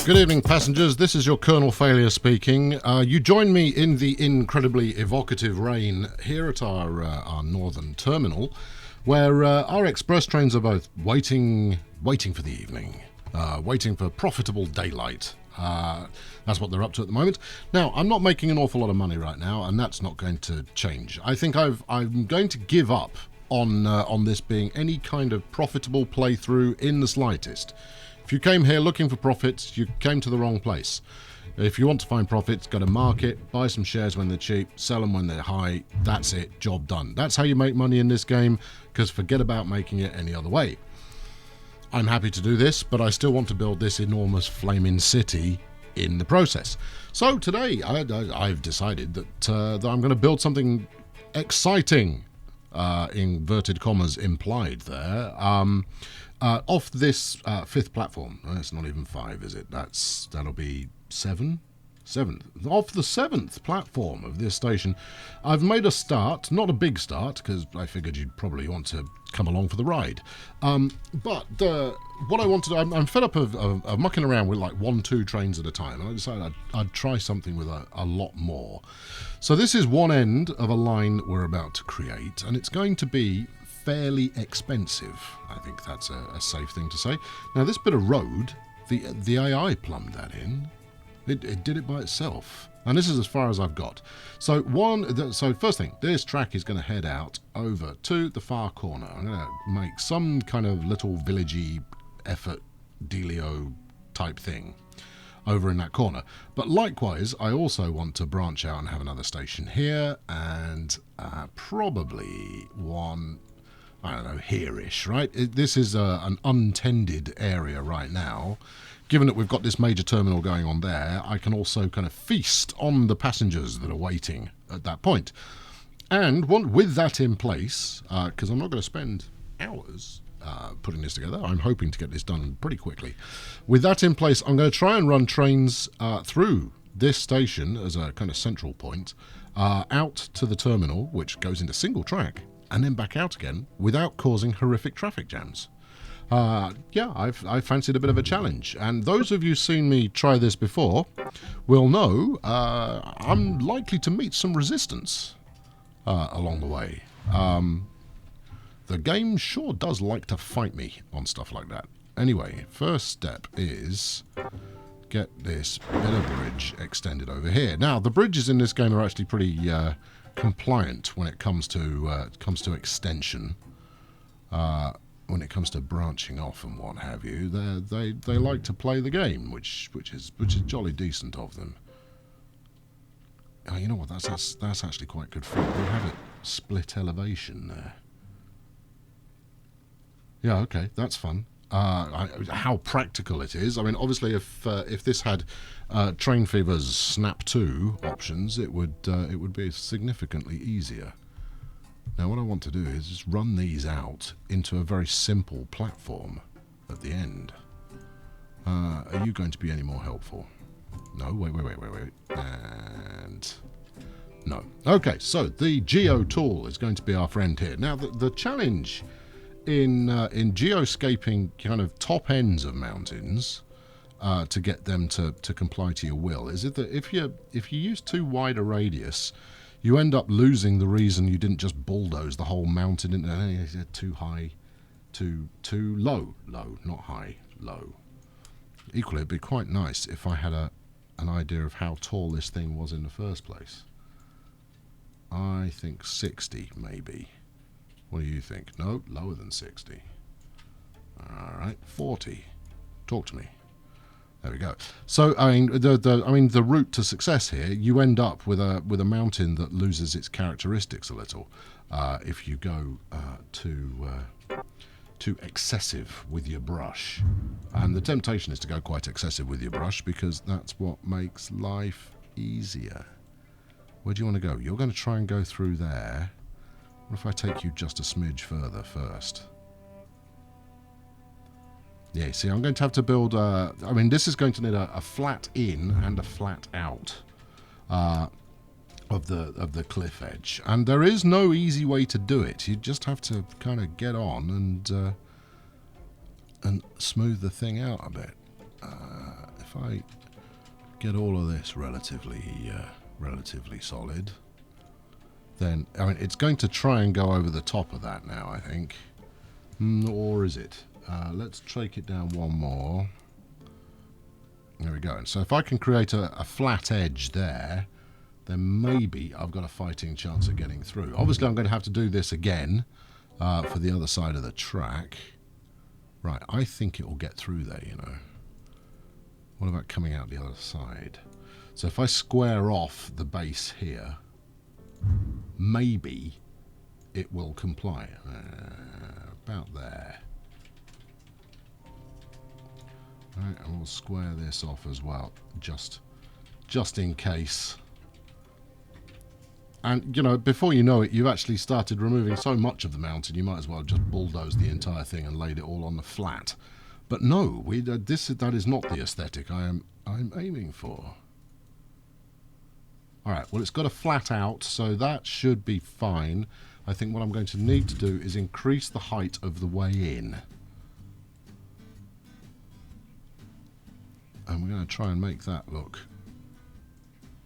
Good evening, passengers. This is your Colonel Failure speaking. You join me in the incredibly evocative rain here at our northern terminal, where our express trains are both waiting for the evening, waiting for profitable daylight. That's what they're up to at the moment. Now, I'm not making an awful lot of money right now, and that's not going to change. I think I'm going to give up on this being any kind of profitable playthrough in the slightest. If you came here looking for profits, you came to the wrong place. If you want to find profits, go to market, buy some shares when they're cheap, sell them when they're high. That's it, job done. That's how you make money in this game, because forget about making it any other way. I'm happy to do this, but I still want to build this enormous flaming city in the process. So today, I've decided that I'm going to build something exciting, inverted commas implied there, off this fifth platform. It's not even 5, is it? That'll be 7? 7th. Off the 7th platform of this station, I've made a start, not a big start, because I figured you'd probably want to come along for the ride. But what I want to do, I'm fed up of mucking around with like 1-2 trains at a time, and I decided I'd try something with a lot more. So this is one end of a line we're about to create, and it's going to be fairly expensive. I think that's a safe thing to say. Now, this bit of road, the AI plumbed that in. It did it by itself. And this is as far as I've got. So first thing, this track is going to head out over to the far corner. I'm going to make some kind of little villagey effort dealio type thing over in that corner. But likewise, I also want to branch out and have another station here, and probably one, I don't know, here-ish, right? This is an untended area right now. Given that we've got this major terminal going on there, I can also kind of feast on the passengers that are waiting at that point. And with that in place, because I'm not going to spend hours putting this together, I'm hoping to get this done pretty quickly. With that in place, I'm going to try and run trains through this station as a kind of central point, out to the terminal, which goes into single track, and then back out again without causing horrific traffic jams. Yeah, I've fancied a bit of a challenge, and those of you seen me try this before will know I'm likely to meet some resistance along the way. The game sure does like to fight me on stuff like that. Anyway, first step is get this bit of bridge extended over here. Now, the bridges in this game are actually pretty compliant when it comes to extension. When it comes to branching off and what have you, they like to play the game, which is jolly decent of them. Oh, you know what? That's actually quite good fun. We'll have it split elevation there. Yeah, okay, that's fun. How practical it is. I mean, obviously, if this had Train Fever's Snap 2 options, it would be significantly easier. Now, what I want to do is just run these out into a very simple platform at the end. Are you going to be any more helpful? No, wait. And no. Okay, so the geo tool is going to be our friend here. Now, the challenge in geoscaping kind of top ends of mountains to get them to comply to your will is that if you use too wide a radius, you end up losing the reason you didn't just bulldoze the whole mountain into too high, too low, not high, low. Equally, it'd be quite nice if I had an idea of how tall this thing was in the first place. I think 60, maybe. What do you think? No, lower than 60. All right, 40. Talk to me. There we go. So, I mean, the route to success here, you end up with a mountain that loses its characteristics a little if you go too excessive with your brush. And the temptation is to go quite excessive with your brush because that's what makes life easier. Where do you want to go? You're going to try and go through there. What if I take you just a smidge further first? Yeah, see, I'm going to have to build I mean, this is going to need a flat in and a flat out of the cliff edge. And there is no easy way to do it. You just have to kind of get on and smooth the thing out a bit. if I get all of this relatively solid, then I mean it's going to try and go over the top of that now, I think. Or is it? Let's take it down one more. There we go. And so if I can create a flat edge there, then maybe I've got a fighting chance of getting through. Obviously, I'm going to have to do this again for the other side of the track. Right, I think it will get through there, you know. What about coming out the other side? So if I square off the base here, maybe it will comply. About there. Right, and we'll square this off as well, just in case. And, you know, before you know it, you've actually started removing so much of the mountain, you might as well just bulldoze the entire thing and laid it all on the flat. But no, that is not the aesthetic I'm aiming for. All right, well, it's got a flat out, so that should be fine. I think what I'm going to need to do is increase the height of the way in. And we're going to try and make that look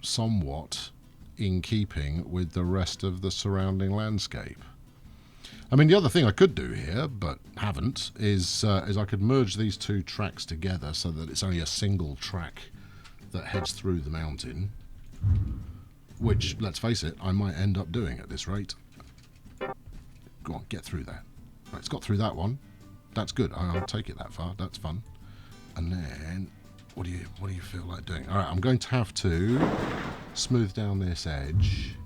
somewhat in keeping with the rest of the surrounding landscape. I mean, the other thing I could do here, but haven't, is I could merge these two tracks together so that it's only a single track that heads through the mountain, which, let's face it, I might end up doing at this rate. Go on, get through that. Right, it's got through that one. That's good. I'll take it that far. That's fun. And then, what do you feel like doing? All right, I'm going to have to smooth down this edge.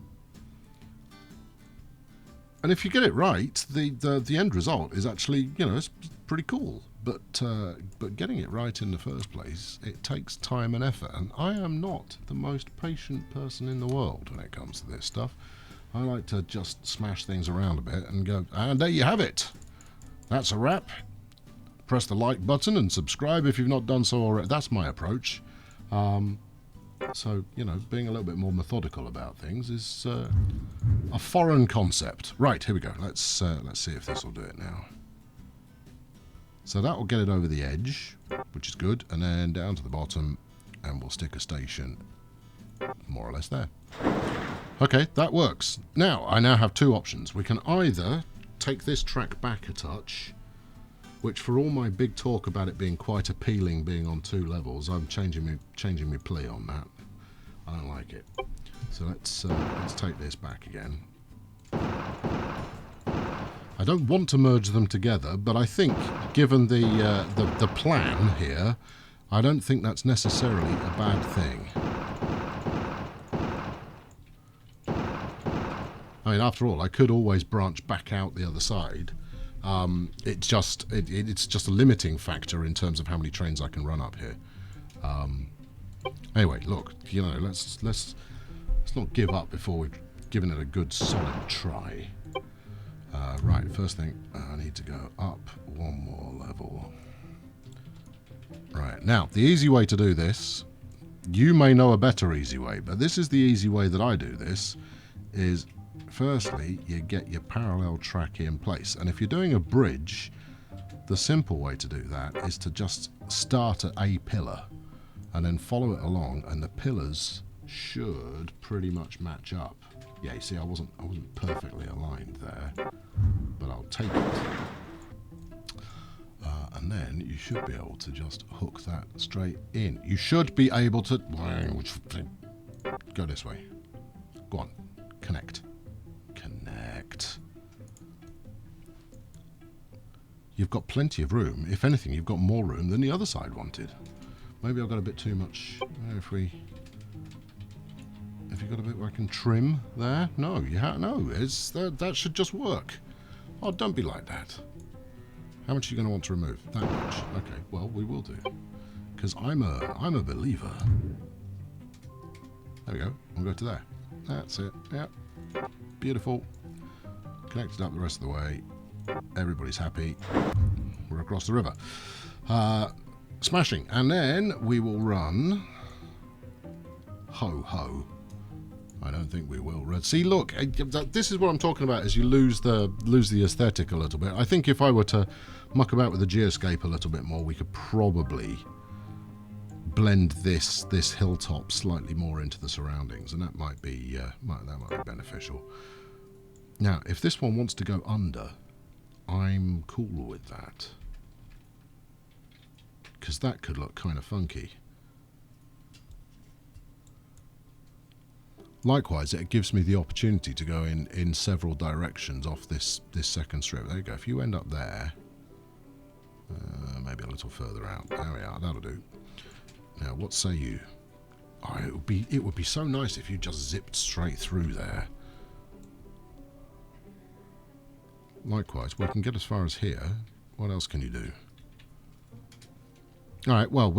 And if you get it right, the end result is actually, you know, it's pretty cool. But getting it right in the first place, it takes time and effort. And I am not the most patient person in the world when it comes to this stuff. I like to just smash things around a bit and go, and there you have it. That's a wrap. Press the like button and subscribe if you've not done so already. That's my approach. So, you know, being a little bit more methodical about things is a foreign concept. Right, here we go. Let's see if this will do it now. So that will get it over the edge, which is good, and then down to the bottom, and we'll stick a station more or less there. Okay, that works. Now, I now have two options. We can either take this track back a touch, which for all my big talk about it being quite appealing being on two levels, I'm changing my plea on that. I don't like it. So let's take this back again. I don't want to merge them together, but I think, given the plan here, I don't think that's necessarily a bad thing. I mean, after all, I could always branch back out the other side. It's just a limiting factor in terms of how many trains I can run up here. Anyway, look, you know, let's not give up before we've given it a good solid try. Right, first thing, I need to go up one more level. Right, now, the easy way to do this, you may know a better easy way, but this is the easy way that I do this, is firstly, you get your parallel track in place. And if you're doing a bridge, the simple way to do that is to just start at a pillar and then follow it along, and the pillars should pretty much match up. Yeah, you see, I wasn't perfectly aligned there, but I'll take it. And then you should be able to just hook that straight in. You should be able to go this way. Go on, connect. Connect. You've got plenty of room. If anything, you've got more room than the other side wanted. Maybe I've got a bit too much. If you've got a bit where I can trim there, no, that should just work. Oh, don't be like that. How much are you going to want to remove? That much. Okay, well, we will do, because I'm a believer. There we go. We'll go to there. That's it. Yep. Beautiful. Connected up the rest of the way. Everybody's happy. We're across the river. Smashing. And then we will run. Ho ho. I don't think we will. See, look, this is what I'm talking about, is you lose the aesthetic a little bit. I think if I were to muck about with the geoscape a little bit more, we could probably blend this hilltop slightly more into the surroundings, and that might be beneficial. Now, if this one wants to go under, I'm cool with that, because that could look kind of funky. Likewise, it gives me the opportunity to go in several directions off this second strip. There you go. If you end up there, maybe a little further out. There we are. That'll do. Now, what say you? Oh, it would be so nice if you just zipped straight through there. Likewise, we can get as far as here. What else can you do? All right. Well,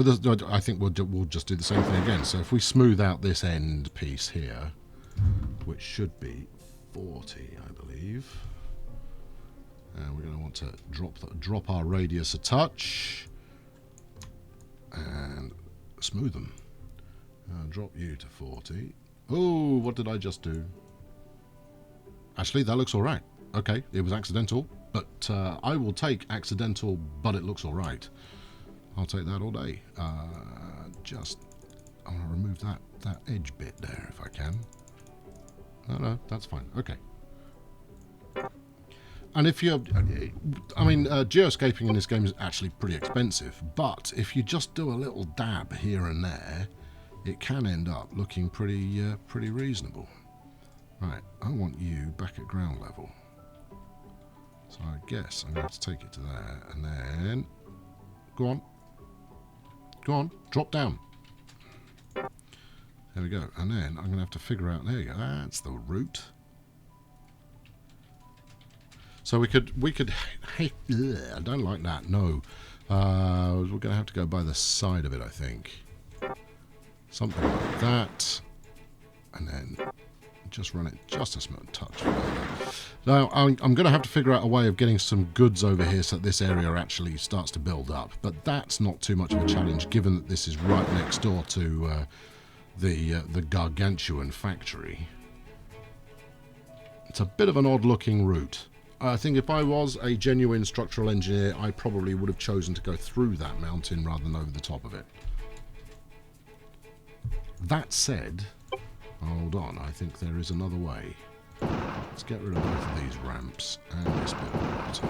I think we'll just do the same thing again. So if we smooth out this end piece here, which should be 40, I believe, and we're going to want to drop our radius a touch and smooth them. Drop you to 40. Oh, what did I just do? Actually, that looks all right. Okay, it was accidental, but I will take accidental, but it looks all right. I'll take that all day. I want to remove that edge bit there if I can. No, that's fine. Okay. And if you're, geoscaping in this game is actually pretty expensive, but if you just do a little dab here and there, it can end up looking pretty reasonable. Right, I want you back at ground level. So I guess I'm going to have to take it to there, and then go on, drop down. There we go, and then I'm going to have to figure out, there you go, that's the route. So we could, hey, I don't like that, no. We're going to have to go by the side of it, I think. Something like that, and then just run it just a small touch further. Now, I'm going to have to figure out a way of getting some goods over here so that this area actually starts to build up. But that's not too much of a challenge, given that this is right next door to the gargantuan factory. It's a bit of an odd-looking route. I think if I was a genuine structural engineer, I probably would have chosen to go through that mountain rather than over the top of it. That said, hold on, I think there is another way. Let's get rid of both of these ramps and this bit of water.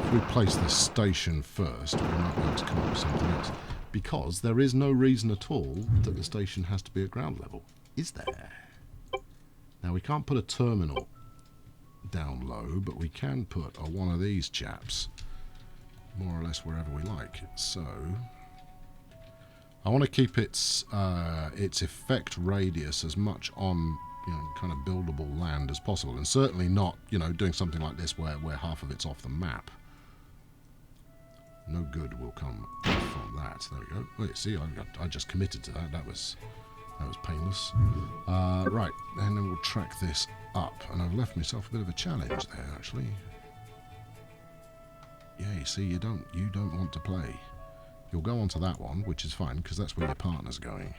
If we place the station first, we might be able to come up with something else. Because there is no reason at all that the station has to be at ground level, is there? Now, we can't put a terminal down low, but we can put one of these chaps more or less wherever we like. So I want to keep its effect radius as much on, kind of buildable land as possible, and certainly not, doing something like this where half of it's off the map. No good will come from that. There we go. Wait, see, I just committed to that. That was painless. Right, and then we'll track this up, and I've left myself a bit of a challenge there, actually. Yeah, you see, you don't want to play. You'll go onto that one, which is fine, because that's where your partner's going.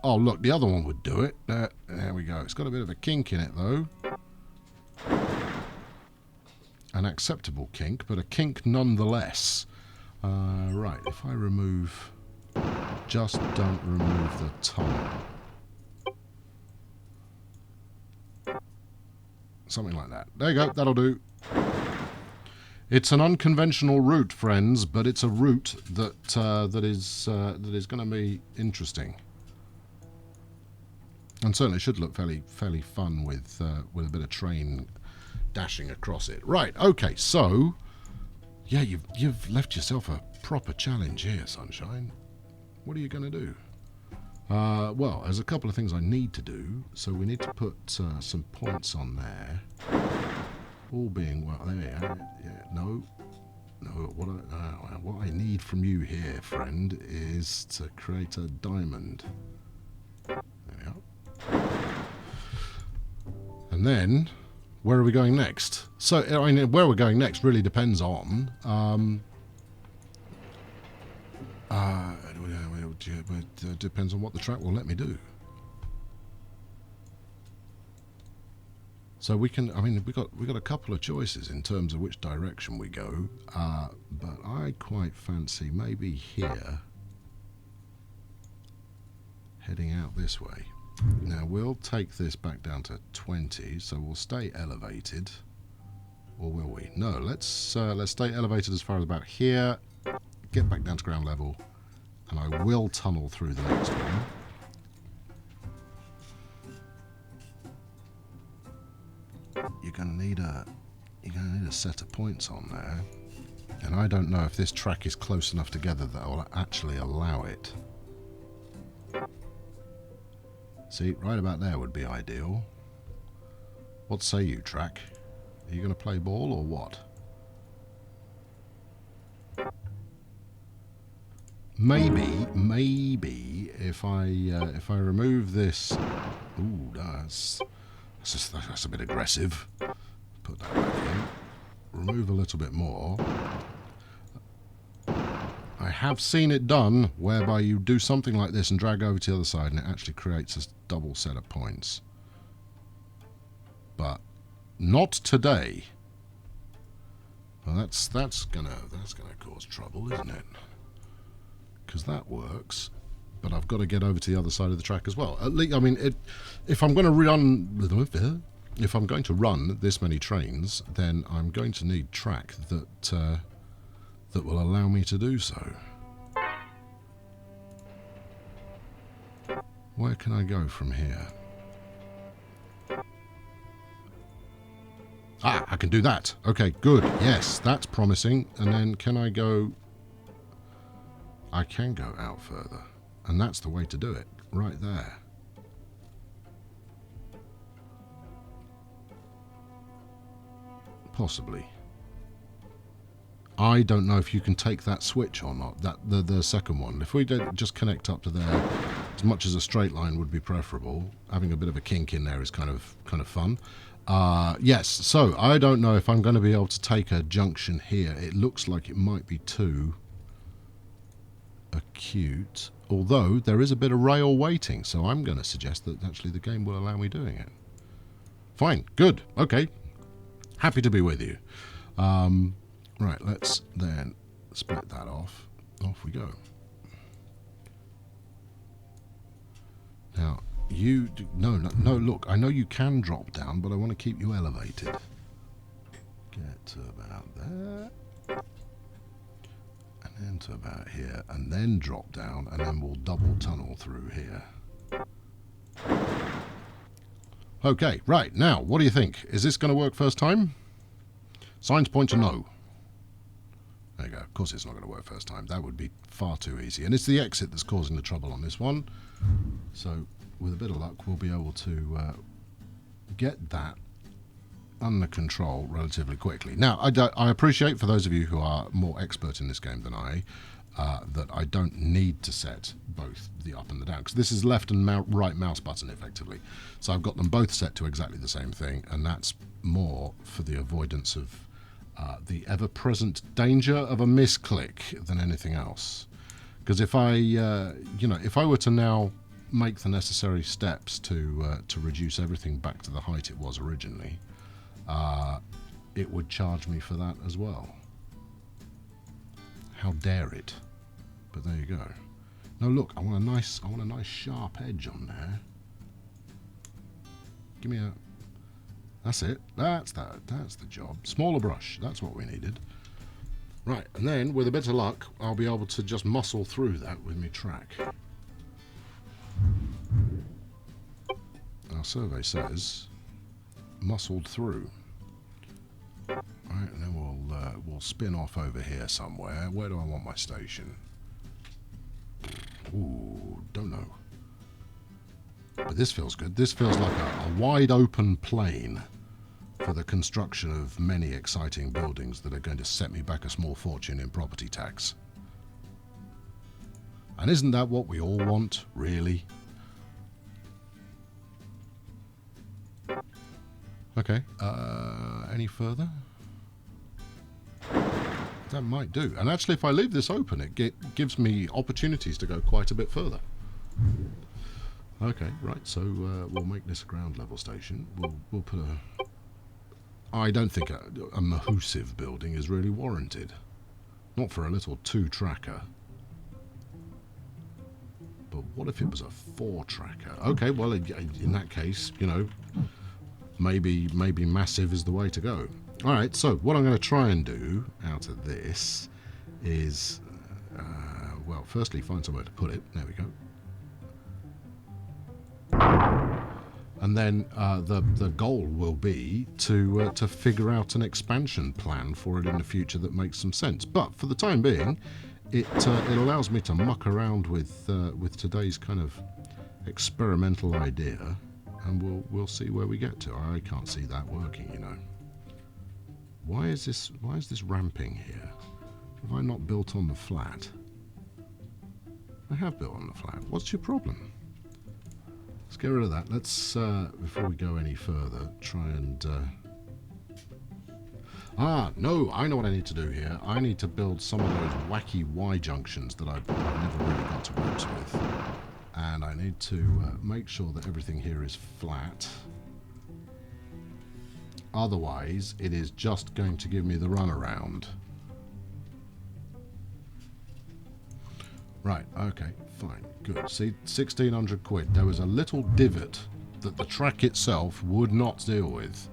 Oh, look, the other one would do it. There we go. It's got a bit of a kink in it, though. An acceptable kink, but a kink nonetheless. Right, if I remove... Just don't remove the tunnel. Something like that. There you go, that'll do. It's an unconventional route, friends, but it's a route that is going to be interesting, and certainly should look fairly fun with a bit of train dashing across it. Right. Okay. So, yeah, you've left yourself a proper challenge here, Sunshine. What are you going to do? Well, there's a couple of things I need to do. So we need to put some points on there. All being well, there we are. Yeah, no. What I need from you here, friend, is to create a diamond. There we are. And then, where are we going next? So, where we're going next really depends on. It depends on what the track will let me do. So we can, I mean, we got a couple of choices in terms of which direction we go, but I quite fancy maybe here, heading out this way. Now we'll take this back down to 20, so we'll stay elevated, or will we? No, let's stay elevated as far as about here, get back down to ground level, and I will tunnel through the next one. You're gonna need a set of points on there, and I don't know if this track is close enough together that will actually allow it. See, right about there would be ideal. What say you, track? Are you going to play ball or what? Maybe if I remove this. Ooh, that's a bit aggressive. Put that back in. Remove a little bit more. I have seen it done whereby you do something like this and drag over to the other side and it actually creates a double set of points. But not today. Well, that's gonna cause trouble, isn't it? Because that works, but I've got to get over to the other side of the track as well. At least, I mean, if I'm going to run this many trains, then I'm going to need track that will allow me to do so. Where can I go from here? Ah, I can do that. Okay, good. Yes, that's promising. And then can I go... I can go out further. And that's the way to do it. Right there. Possibly. I don't know if you can take that switch or not, that the second one. If we don't just connect up to there, as much as a straight line would be preferable, having a bit of a kink in there is kind of fun. Yes, so I don't know if I'm going to be able to take a junction here. It looks like it might be too acute, although there is a bit of rail waiting, so I'm going to suggest that actually the game will allow me doing it. Fine, good, okay. Happy to be with you. Right, let's then split that off. Off we go. Now, you do, no, look, I know you can drop down, but I want to keep you elevated. Get to about there. And then to about here, and then drop down, and then we'll double tunnel through here. Okay, right, now, what do you think? Is this going to work first time? Signs point to no. There you go. Of course it's not going to work first time. That would be far too easy. And it's the exit that's causing the trouble on this one. So, with a bit of luck, we'll be able to get that under control relatively quickly. Now, I appreciate, for those of you who are more expert in this game than I, that I don't need to set both the up and the down, because this is left and right mouse button, effectively. So I've got them both set to exactly the same thing, and that's more for the avoidance of the ever-present danger of a misclick than anything else. Because if I, if I were to now make the necessary steps to reduce everything back to the height it was originally, it would charge me for that as well. How dare it? But there you go. Now look, I want a nice sharp edge on there. Give me a. That's it. That's the job. Smaller brush. That's what we needed. Right, and then with a bit of luck, I'll be able to just muscle through that with my track. Our survey says muscled through. Right, and then we'll spin off over here somewhere. Where do I want my station? Ooh, don't know. But this feels good. This feels like a wide open plain for the construction of many exciting buildings that are going to set me back a small fortune in property tax. And isn't that what we all want, really? Okay, any further? That might do. And actually, if I leave this open, it gives me opportunities to go quite a bit further. Okay, right, so we'll make this a ground level station. We'll put I don't think a mahoosive building is really warranted. Not for a little 2-tracker. But what if it was a 4-tracker? Okay, well, in that case, you know, maybe massive is the way to go. All right, so what I'm going to try and do out of this is, well, firstly, find somewhere to put it. There we go. And then the goal will be to figure out an expansion plan for it in the future that makes some sense. But for the time being, it allows me to muck around with today's kind of experimental idea, and we'll see where we get to. I can't see that working, you know. Why is this ramping here? Have I not built on the flat? I have built on the flat. What's your problem? Let's get rid of that. Let's, before we go any further, try and... no, I know what I need to do here. I need to build some of those wacky Y junctions that I've never really got to grips with. And I need to make sure that everything here is flat. Otherwise, it is just going to give me the runaround. Right, okay, fine, good. See, 1,600 quid. There was a little divot that the track itself would not deal with.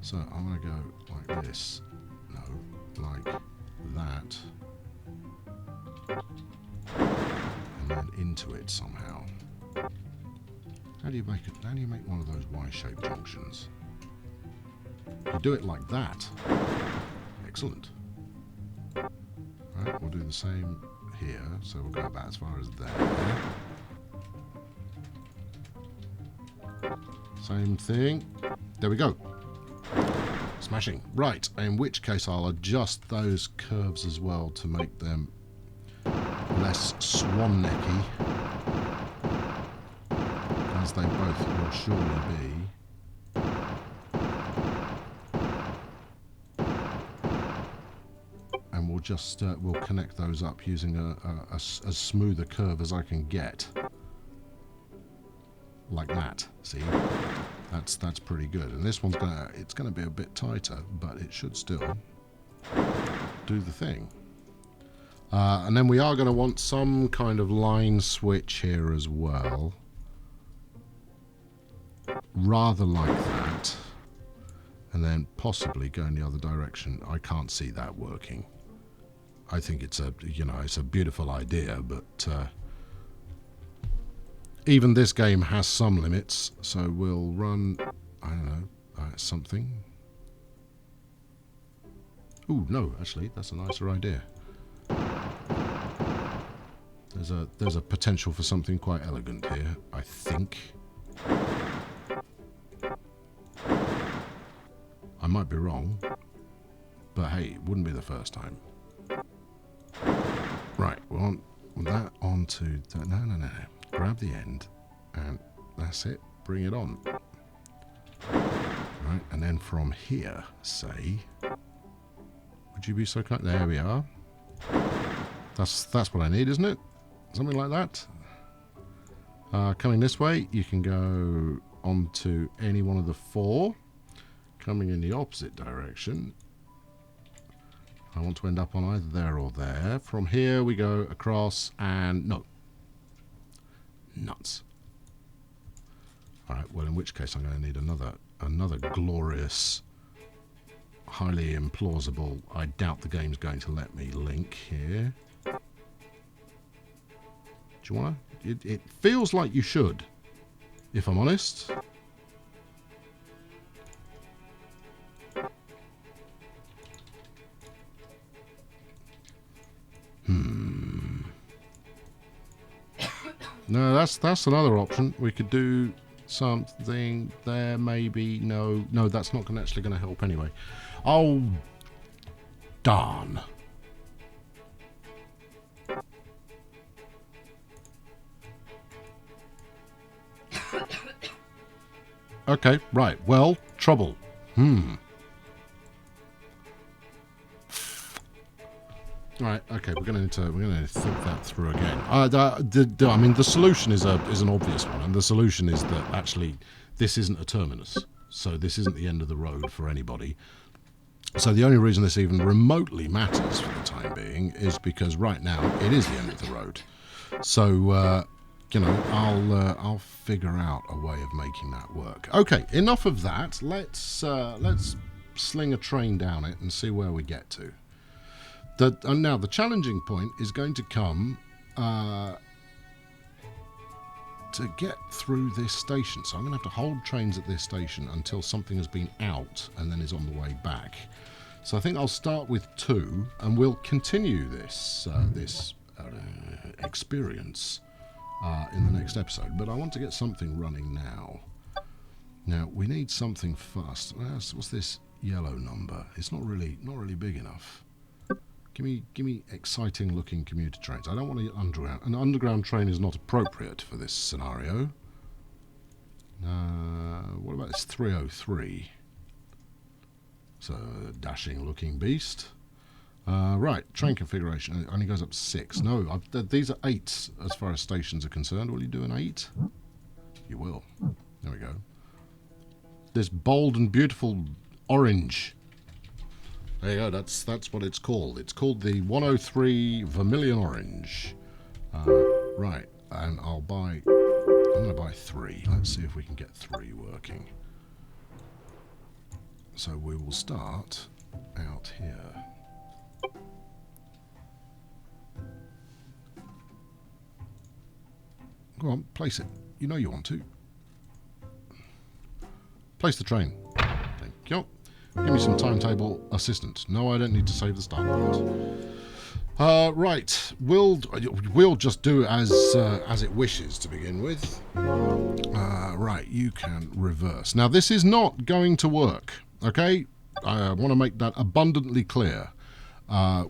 So I'm going to go like this. No, like that. And then into it somehow. How do you make it? How do you make one of those Y-shaped junctions? You do it like that. Excellent. Right, we'll do the same here, so we'll go about as far as there. Same thing. There we go. Smashing. Right, in which case I'll adjust those curves as well to make them less swan-necky, as they both will surely be. And we'll just we'll connect those up using as smooth a curve as I can get, like that. See, that's pretty good. And this one's gonna be a bit tighter, but it should still do the thing. And then we are going to want some kind of line switch here as well, rather like that, and then possibly go in the other direction. I can't see that working. I think it's a, you know, it's a beautiful idea, but even this game has some limits. So we'll run, I don't know, something. Ooh, no, actually, that's a nicer idea. There's a potential for something quite elegant here, I think. I might be wrong, but hey, it wouldn't be the first time. Right, we want that onto that. No. Grab the end, and that's it. Bring it on. Right, and then from here, say, would you be so kind? There we are. That's what I need, isn't it? Something like that. Coming this way, you can go onto any one of the four. Coming in the opposite direction, I want to end up on either there or there. From here, we go across and no. Nuts. All right. Well, in which case, I'm going to need another glorious, highly implausible. I doubt the game's going to let me link here. Do you want to? It feels like you should, if I'm honest. No, that's another option. We could do something there, maybe. No, that's not actually going to help anyway. Oh, darn. Okay, right. Well, trouble. Right. Okay. We're going to think that through again. I mean, the solution is an obvious one, and the solution is that actually this isn't a terminus. so this isn't the end of the road for anybody. So the only reason this even remotely matters for the time being is because right now it is the end of the road. So you know, I'll figure out a way of making that work. Okay, enough of that. Let's sling a train down it and see where we get to. And now the challenging point is going to come to get through this station. So I'm going to have to hold trains at this station until something has been out and then is on the way back. So I think I'll start with 2 and we'll continue this experience in the next episode. But I want to get something running now. Now we need something fast. What's this yellow number? It's not really big enough. Give me exciting looking commuter trains. I don't want to underground. An underground train is not appropriate for this scenario. What about this 303? It's a dashing looking beast. Right, train configuration. It only goes up 6. No, these are 8 as far as stations are concerned. Will you do an 8? You will. There we go. This bold and beautiful orange. There you go, that's what it's called. It's called the 103 Vermilion Orange. Right, and I'm going to buy 3. Let's see if we can get 3 working. So we will start out here. Go on, place it. You know you want to. Place the train. Thank you. Give me some timetable assistance. No, I don't need to save the start point. Right, we'll just do as it wishes to begin with. Right, you can reverse. Now this is not going to work. Okay, I want to make that abundantly clear.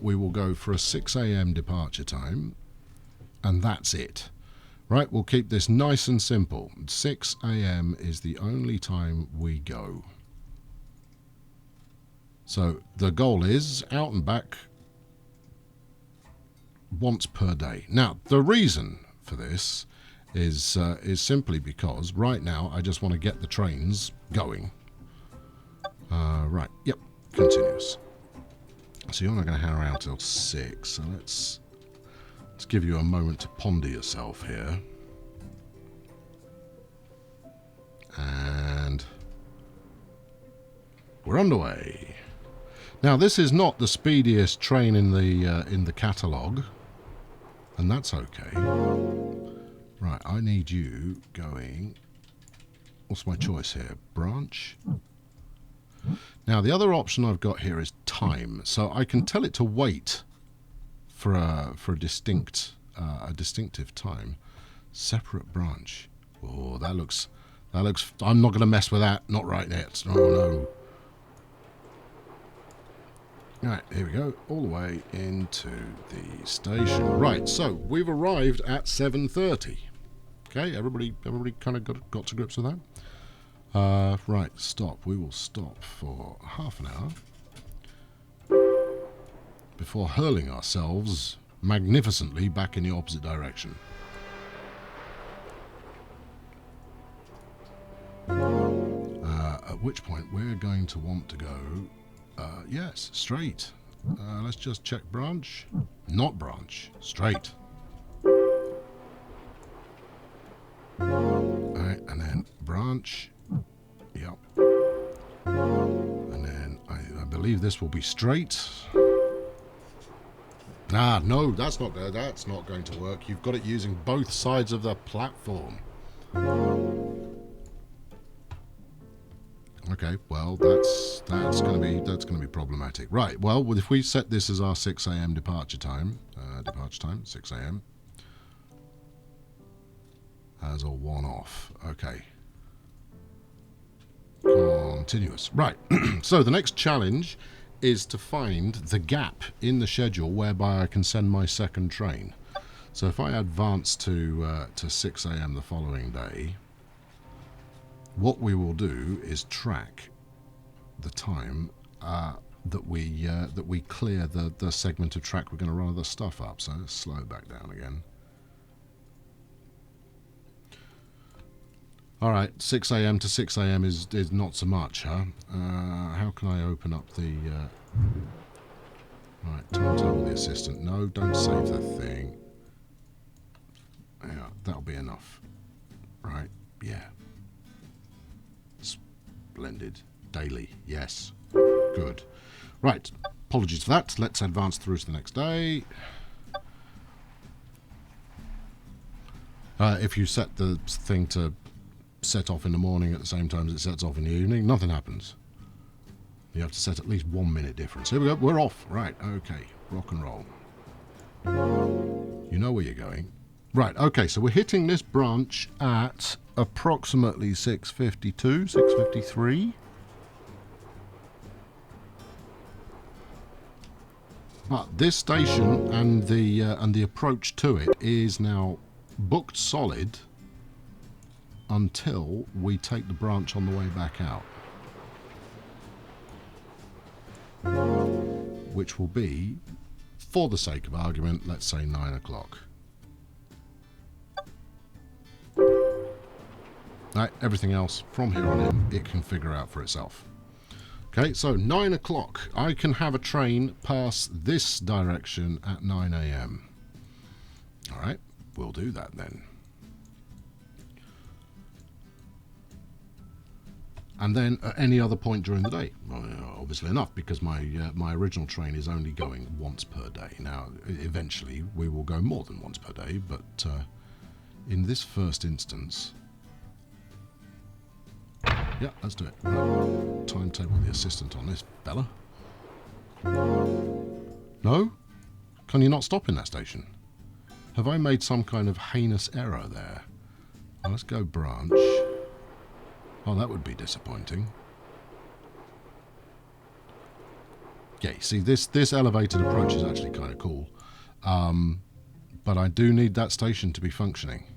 We will go for a 6 a.m. departure time, and that's it. Right, we'll keep this nice and simple. 6 a.m. is the only time we go. So the goal is out and back once per day. Now, the reason for this is simply because right now I just want to get the trains going. Right, yep, continuous. So you're not going to hang around till 6, so let's give you a moment to ponder yourself here. And we're underway. Now this is not the speediest train in the catalogue, and that's okay. Right, I need you going. What's my choice here? Branch. Now the other option I've got here is time, so I can tell it to wait for a distinctive time. Separate branch. Oh, that looks. I'm not going to mess with that. Not right yet. No. Right, here we go. All the way into the station. Right, so we've arrived at 7:30. Okay, everybody kind of got to grips with that. Right, stop. We will stop for half an hour before hurling ourselves magnificently back in the opposite direction. At which point we're going to want to go, yes, straight. Let's just check branch. Not branch, straight. Alright, and then branch. Yep. And then I believe this will be straight. No, that's not going to work. You've got it using both sides of the platform. Okay, well that's going to be problematic. Right. Well, if we set this as our 6 a.m. departure time, 6 a.m. as a one-off. Okay. Continuous. Right. So the next challenge is to find the gap in the schedule whereby I can send my second train. So if I advance to 6 a.m. the following day, what we will do is track the time that we clear the segment of track we're going to run other stuff up. So let's slow back down again. All right, 6 a.m. to 6 a.m. is not so much, huh? How can I open up the... Right, timetable the assistant. No, don't save the thing. Yeah, that'll be enough. Right, yeah. Splendid. Daily, yes. Good. Right, apologies for that. Let's advance through to the next day. If you set the thing to set off in the morning at the same time as it sets off in the evening, nothing happens. You have to set at least 1 minute difference. Here we go, we're off. Right, okay, rock and roll. You know where you're going. Right, okay, so we're hitting this branch at approximately 6:52, 6:53. But this station and the approach to it is now booked solid until we take the branch on the way back out, which will be, for the sake of argument, let's say 9 o'clock. Right, everything else from here on in it can figure out for itself. Okay, so 9 o'clock. I can have a train pass this direction at 9 a.m. All right, we'll do that then. And then at any other point during the day, well, obviously enough, because my original train is only going once per day. Now, eventually we will go more than once per day, but in this first instance, yeah, let's do it. Right. Timetable the assistant on this fella. No? Can you not stop in that station? Have I made some kind of heinous error there? Well, let's go branch. Oh, that would be disappointing. Yeah, see, this elevated approach is actually kind of cool. But I do need that station to be functioning.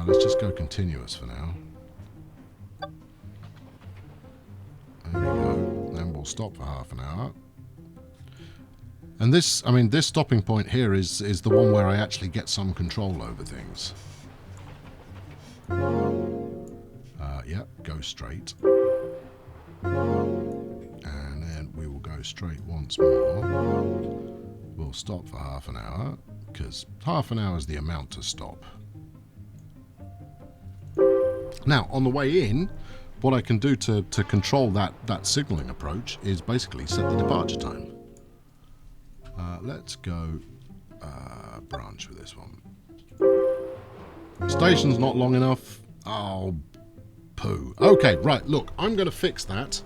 Let's just go continuous for now. There we go. Then we'll stop for half an hour. And this, I mean, this stopping point here is the one where I actually get some control over things. Yeah, go straight. And then we will go straight once more. We'll stop for half an hour, because half an hour is the amount to stop. Now, on the way in, what I can do to control that signalling approach is basically set the departure time. Let's go branch with this one. Station's not long enough. Oh, poo. Okay, right, look, I'm going to fix that.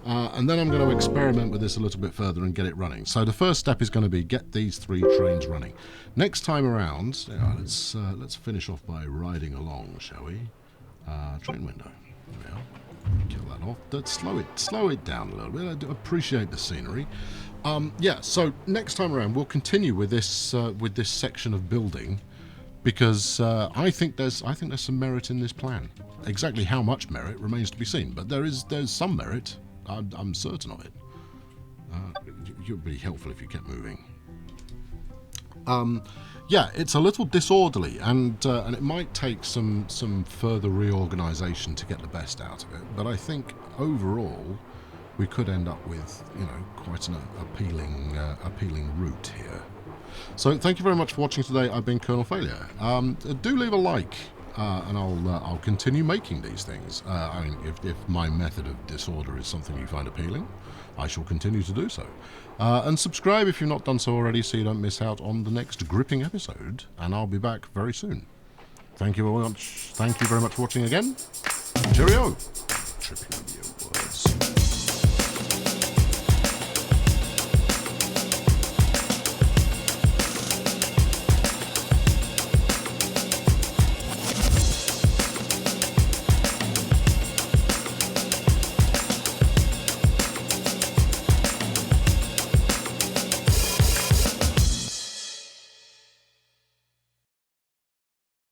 And then I'm going to experiment with this a little bit further and get it running. So the first step is going to be get these 3 trains running. Next time around, let's finish off by riding along, shall we? Train window. There we are. Kill that off. Let's slow it down a little bit. I do appreciate the scenery. Yeah. So next time around, we'll continue with this section of building, because I think there's some merit in this plan. Exactly how much merit remains to be seen, but there's some merit. I'm certain of it. It would be helpful if you kept moving. Yeah, it's a little disorderly, and it might take some further reorganisation to get the best out of it. But I think overall, we could end up with, you know, quite an appealing route here. So thank you very much for watching today. I've been Colonel Failure. Do leave a like, and I'll continue making these things. I mean, if my method of disorder is something you find appealing, I shall continue to do so. And subscribe if you've not done so already, so you don't miss out on the next gripping episode. And I'll be back very soon. Thank you very much. Thank you very much for watching again. Cheerio. Tripping